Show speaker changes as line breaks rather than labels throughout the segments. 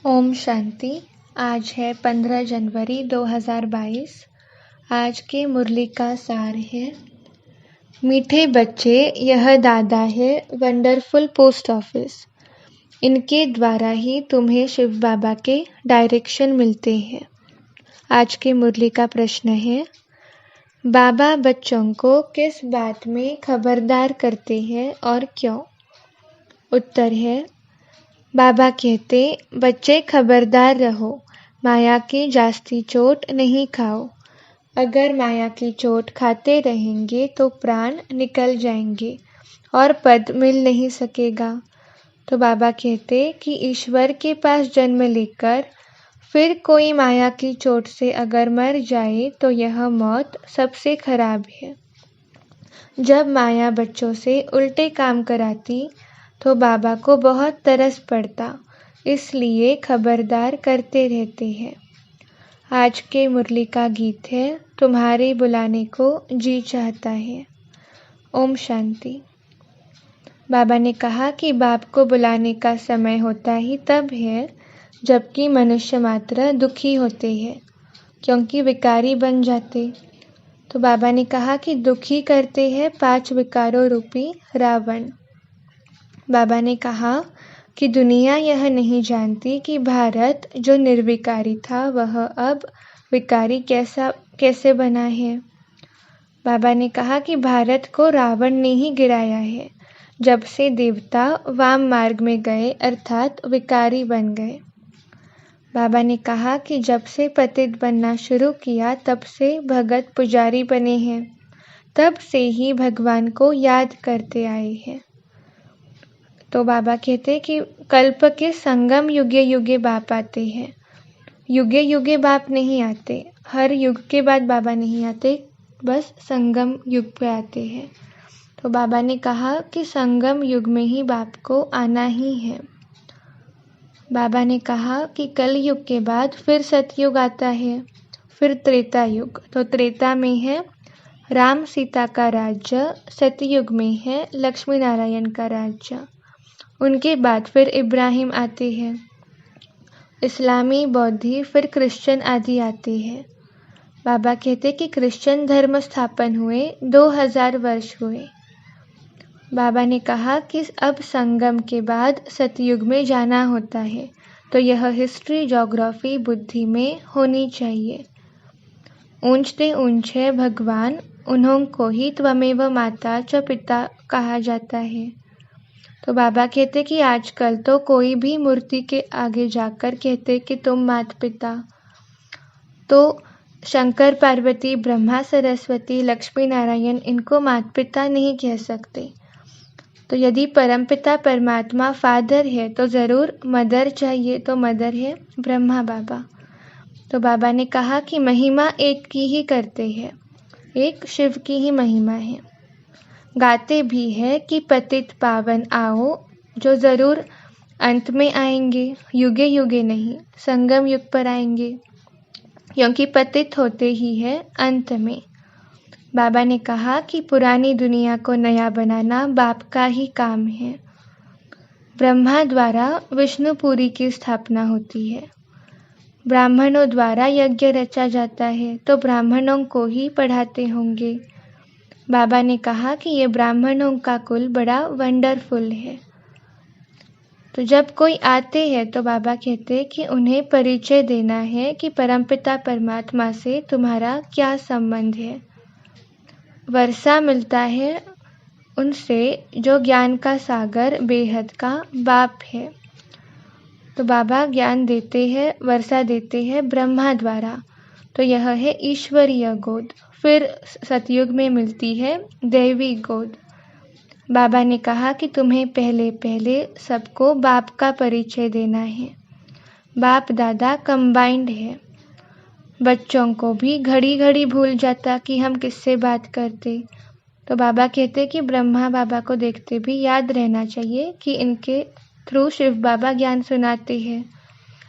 ओम शांति। आज है 15 जनवरी 2022। आज के मुरली का सार है। मीठे बच्चे, यह दादा है वंडरफुल पोस्ट ऑफिस। इनके द्वारा ही तुम्हें शिव बाबा के डायरेक्शन मिलते हैं। आज के मुरली का प्रश्न है, बाबा बच्चों को किस बात में खबरदार करते हैं और क्यों? उत्तर है, बाबा कहते, बच्चे खबरदार रहो, माया की जास्ती चोट नहीं खाओ। अगर माया की चोट खाते रहेंगे तो प्राण निकल जाएंगे और पद मिल नहीं सकेगा। तो बाबा कहते कि ईश्वर के पास जन्म लेकर फिर कोई माया की चोट से अगर मर जाए तो यह मौत सबसे खराब है। जब माया बच्चों से उल्टे काम कराती तो बाबा को बहुत तरस पड़ता, इसलिए खबरदार करते रहते हैं। आज के मुरली का गीत है, तुम्हारे बुलाने को जी चाहता है। ओम शांति। बाबा ने कहा कि बाप को बुलाने का समय होता ही तब है जबकि मनुष्य मात्र दुखी होते हैं, क्योंकि विकारी बन जाते। तो बाबा ने कहा कि दुखी करते हैं 5 विकारों रूपी रावण। बाबा ने कहा कि दुनिया यह नहीं जानती कि भारत जो निर्विकारी था वह अब विकारी कैसे बना है। बाबा ने कहा कि भारत को रावण ने ही गिराया है, जब से देवता वाम मार्ग में गए अर्थात विकारी बन गए। बाबा ने कहा कि जब से पतित बनना शुरू किया तब से भगत पुजारी बने हैं, तब से ही भगवान को याद करते आए हैं। तो बाबा कहते कि कल्प के संगम युगे युगे बाप आते हैं। युगे युगे बाप नहीं आते, हर युग के बाद बाबा नहीं आते, बस संगम युग पे आते हैं। तो बाबा ने कहा कि संगम युग में ही बाप को आना ही है। बाबा ने कहा कि कल युग के बाद फिर सतयुग आता है, फिर त्रेता युग। तो त्रेता में है राम सीता का राज्य, सतयुग में है लक्ष्मी नारायण का राज्य। उनके बाद फिर इब्राहिम आते हैं, इस्लामी, बौद्धी, फिर क्रिश्चियन आदि आते हैं। बाबा कहते कि क्रिश्चियन धर्म स्थापन हुए 2000 वर्ष हुए। बाबा ने कहा कि अब संगम के बाद सतयुग में जाना होता है, तो यह हिस्ट्री, ज्योग्राफी बुद्धि में होनी चाहिए। ऊंचते ऊंचे भगवान, उन्हों को ही त्वमेव माता च पिता कहा जाता है। तो बाबा कहते कि आजकल तो कोई भी मूर्ति के आगे जाकर कहते कि तुम माता पिता। तो शंकर पार्वती, ब्रह्मा सरस्वती, लक्ष्मी नारायण, इनको माता पिता नहीं कह सकते। तो यदि परमपिता परमात्मा फादर है तो ज़रूर मदर चाहिए, तो मदर है ब्रह्मा बाबा। तो बाबा ने कहा कि महिमा एक की ही करते हैं, एक शिव की ही महिमा है। गाते भी है कि पतित पावन आओ, जो ज़रूर अंत में आएंगे, युगे युगे नहीं, संगम युग पर आएंगे, क्योंकि पतित होते ही है अंत में। बाबा ने कहा कि पुरानी दुनिया को नया बनाना बाप का ही काम है। ब्रह्मा द्वारा विष्णुपुरी की स्थापना होती है, ब्राह्मणों द्वारा यज्ञ रचा जाता है, तो ब्राह्मणों को ही पढ़ाते होंगे। बाबा ने कहा कि ये ब्राह्मणों का कुल बड़ा वंडरफुल है। तो जब कोई आते हैं तो बाबा कहते कि उन्हें परिचय देना है कि परमपिता परमात्मा से तुम्हारा क्या संबंध है। वर्षा मिलता है उनसे जो ज्ञान का सागर, बेहद का बाप है। तो बाबा ज्ञान देते हैं, वर्षा देते हैं ब्रह्मा द्वारा, तो यह है ईश्वरीय गोद। फिर सतयुग में मिलती है दैवी गोद। बाबा ने कहा कि तुम्हें पहले पहले सबको बाप का परिचय देना है। बाप दादा कंबाइंड है। बच्चों को भी घड़ी घड़ी भूल जाता कि हम किससे बात करते। तो बाबा कहते कि ब्रह्मा बाबा को देखते भी याद रहना चाहिए कि इनके थ्रू शिव बाबा ज्ञान सुनाते हैं।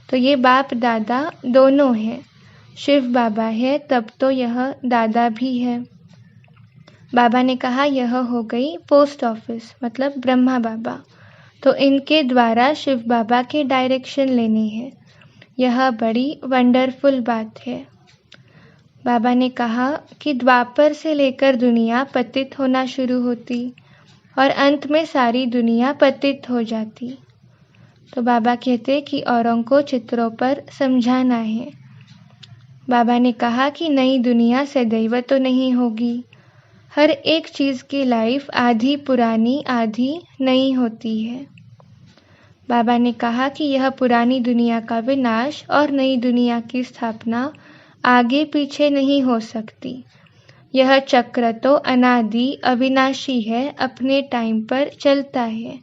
तो ये बाप दादा दोनों हैं। शिव बाबा है तब तो यह दादा भी है। बाबा ने कहा यह हो गई पोस्ट ऑफिस, मतलब ब्रह्मा बाबा। तो इनके द्वारा शिव बाबा के डायरेक्शन लेनी है। यह बड़ी वंडरफुल बात है। बाबा ने कहा कि द्वापर से लेकर दुनिया पतित होना शुरू होती और अंत में सारी दुनिया पतित हो जाती। तो बाबा कहते कि औरों को चित्रों पर समझाना है। बाबा ने कहा कि नई दुनिया सदैव तो नहीं होगी। हर एक चीज़ की लाइफ आधी पुरानी आधी नई होती है। बाबा ने कहा कि यह पुरानी दुनिया का विनाश और नई दुनिया की स्थापना आगे पीछे नहीं हो सकती। यह चक्र तो अनादि अविनाशी है, अपने टाइम पर चलता है।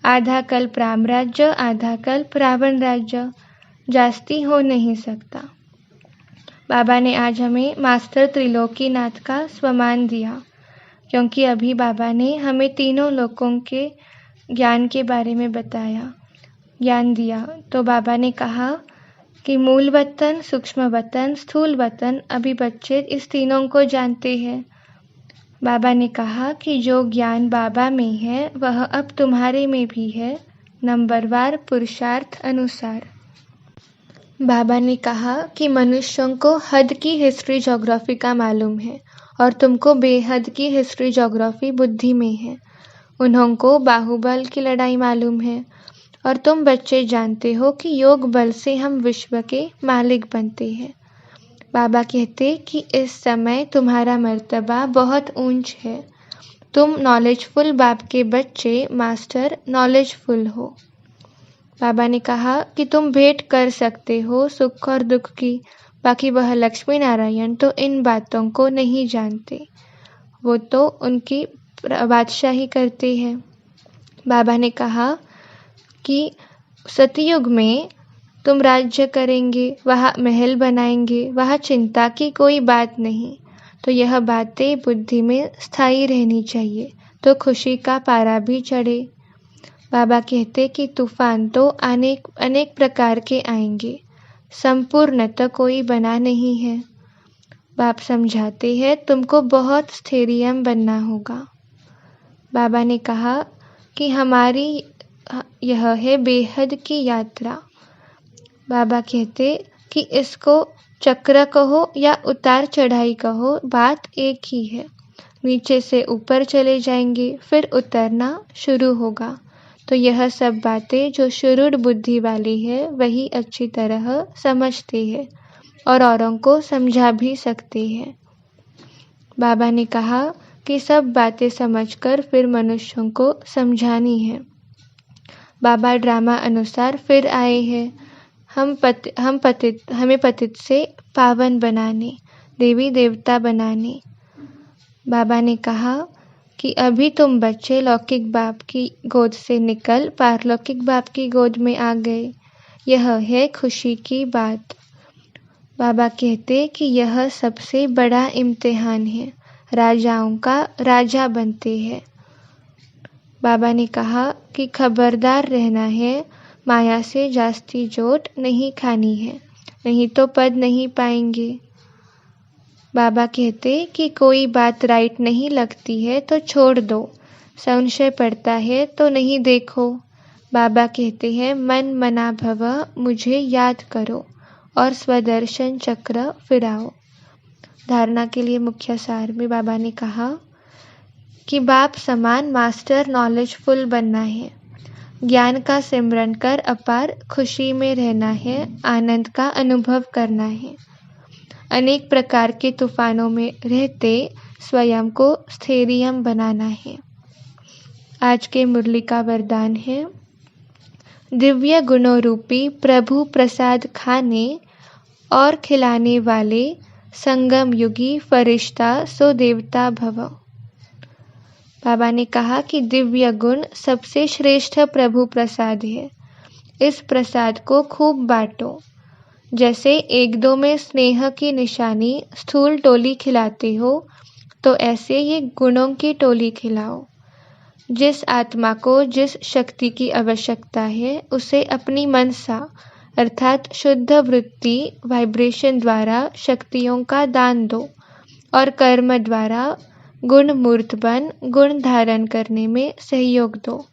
आधा कल्प राम राज्य, आधा कल्प रावण राज्य, जास्ती हो नहीं सकता। बाबा ने आज हमें मास्टर त्रिलोकीनाथ का स्वमान दिया, क्योंकि अभी बाबा ने हमें तीनों लोकों के ज्ञान के बारे में बताया, ज्ञान दिया। तो बाबा ने कहा कि मूल वतन, सूक्ष्म वतन, स्थूल वतन, अभी बच्चे इस तीनों को जानते हैं। बाबा ने कहा कि जो ज्ञान बाबा में है वह अब तुम्हारे में भी है, नंबरवार पुरुषार्थ अनुसार। बाबा ने कहा कि मनुष्यों को हद की हिस्ट्री ज्योग्राफी का मालूम है और तुमको बेहद की हिस्ट्री ज्योग्राफी बुद्धि में है। उन्हों को बाहुबल की लड़ाई मालूम है और तुम बच्चे जानते हो कि योग बल से हम विश्व के मालिक बनते हैं। बाबा कहते कि इस समय तुम्हारा मर्तबा बहुत ऊंच है। तुम नॉलेजफुल बाप के बच्चे, मास्टर नॉलेजफुल हो। बाबा ने कहा कि तुम भेंट कर सकते हो सुख और दुख की, बाकी वह लक्ष्मी नारायण तो इन बातों को नहीं जानते, वो तो उनकी बादशाही करते हैं। बाबा ने कहा कि सतयुग में तुम राज्य करेंगे, वहाँ महल बनाएंगे, वहाँ चिंता की कोई बात नहीं। तो यह बातें बुद्धि में स्थायी रहनी चाहिए, तो खुशी का पारा भी चढ़े। बाबा कहते कि तूफान तो अनेक प्रकार के आएंगे, संपूर्ण तो कोई बना नहीं है। बाप समझाते हैं तुमको बहुत स्थैर्य बनना होगा। बाबा ने कहा कि हमारी यह है बेहद की यात्रा। बाबा कहते कि इसको चक्र कहो या उतार चढ़ाई कहो, बात एक ही है। नीचे से ऊपर चले जाएंगे, फिर उतरना शुरू होगा। तो यह सब बातें जो शुरुड़ बुद्धि वाली है वही अच्छी तरह समझते हैं और औरों को समझा भी सकते हैं। बाबा ने कहा कि सब बातें समझकर फिर मनुष्यों को समझानी है। बाबा ड्रामा अनुसार फिर आए हैं हमें पतित से पावन बनाने, देवी देवता बनाने। बाबा ने कहा कि अभी तुम बच्चे लौकिक बाप की गोद से निकल पारलौकिक बाप की गोद में आ गए। यह है खुशी की बात। बाबा कहते कि यह सबसे बड़ा इम्तिहान है, राजाओं का राजा बनते हैं। बाबा ने कहा कि खबरदार रहना है, माया से जास्ती चोट नहीं खानी है, नहीं तो पद नहीं पाएंगे। बाबा कहते कि कोई बात राइट नहीं लगती है तो छोड़ दो, संशय पड़ता है तो नहीं देखो। बाबा कहते हैं मन मना भव, मुझे याद करो और स्वदर्शन चक्र फिराओ। धारणा के लिए मुख्य सार में बाबा ने कहा कि बाप समान मास्टर नॉलेजफुल बनना है, ज्ञान का सिमरन कर अपार खुशी में रहना है, आनंद का अनुभव करना है। अनेक प्रकार के तूफानों में रहते स्वयं को स्थैर्य बनाना है। आज के मुरली का वरदान है, दिव्य गुणों रूपी प्रभु प्रसाद खाने और खिलाने वाले संगम युगी फरिश्ता सो देवता भव। बाबा ने कहा कि दिव्य गुण सबसे श्रेष्ठ प्रभु प्रसाद है। इस प्रसाद को खूब बांटो। जैसे एक दो में स्नेह की निशानी स्थूल टोली खिलाते हो, तो ऐसे ये गुणों की टोली खिलाओ। जिस आत्मा को जिस शक्ति की आवश्यकता है उसे अपनी मनसा अर्थात शुद्ध वृत्ति वाइब्रेशन द्वारा शक्तियों का दान दो और कर्म द्वारा गुण मूर्त बन गुण धारण करने में सहयोग दो।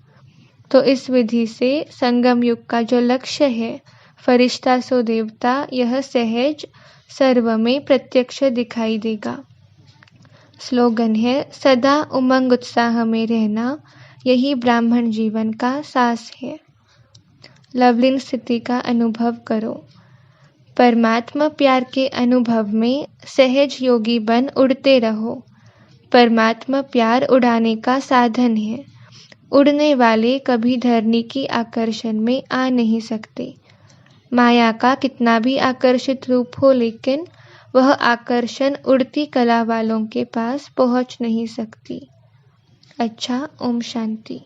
तो इस विधि से संगम युग का जो लक्ष्य है, फरिश्ता सो देवता, यह सहज सर्व में प्रत्यक्ष दिखाई देगा। स्लोगन है, सदा उमंग उत्साह में रहना, यही ब्राह्मण जीवन का सास है। लवलीन स्थिति का अनुभव करो। परमात्मा प्यार के अनुभव में सहज योगी बन उड़ते रहो। परमात्मा प्यार उड़ाने का साधन है। उड़ने वाले कभी धरनी की आकर्षण में आ नहीं सकते। माया का कितना भी आकर्षित रूप हो, लेकिन वह आकर्षण उड़ती कला वालों के पास पहुंच नहीं सकती। अच्छा, ओम शांति।